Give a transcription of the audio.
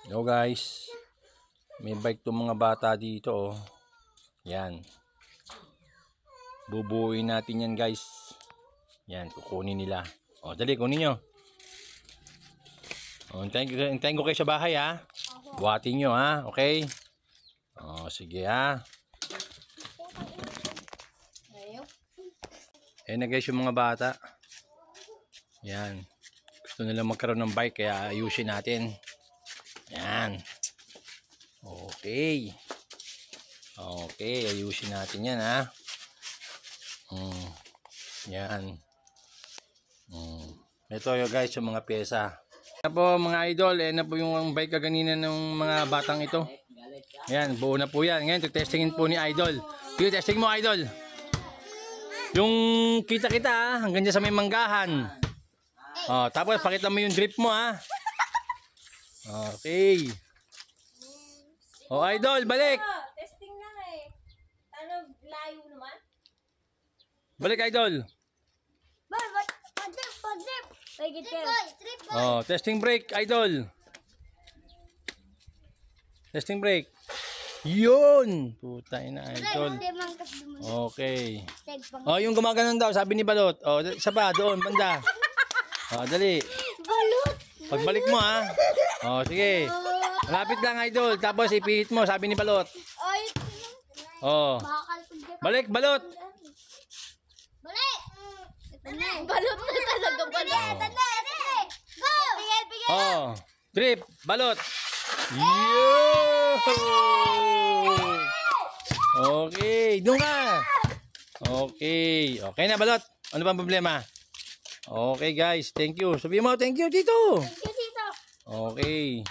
Hello guys, may bike to mga bata dito oh. Yan, bubuuin natin yan guys. Yan, kukunin nila. O dali, kunin nyo. O, hintayin ko kayo sa bahay ha. Buhatin nyo ha, okay? O sige ha. Ayan na guys yung mga bata. Yan, gusto nila magkaroon ng bike kaya ayusin natin. Yan. Okay. Okay, ayusin natin yan ha. Yan. Ito yung guys yung mga pyesa. Yan po mga idol, na po yung bike kaganina ng mga batang ito. Yan, buo na po yan. Ngayon, testingin po ni idol. Yung testing mo idol. Yung kita-kita ha, hanggang dyan sa may manggahan. Tapos pakita mo yung drip mo ha. Okay. Oh, idol, balik. Testing lang eh. Ano, layo naman? Balik, idol. Pag-dip. Oh, testing brake, idol. Testing brake. Yun. Putay na, idol. Okay. Oh, yung gumaganon daw, sabi ni Balot. Oh, isa pa, doon, banda. Oh, dali. Balot. Pagbalik mo, ha. Oh, sige. Malapit lang, idol. Tapos ipihit mo, sabi ni Balot. Oh. Balik, Balot. Balot na talaga, balot. Go! Pigil. Oh. Drip, Balot. Yo! Okay, doon ka. Okay. Okay na, Balot. Ano bang problema? Okay, guys. Thank you. Sabihin mo, thank you, Tito. Thank you, Tito. Okay.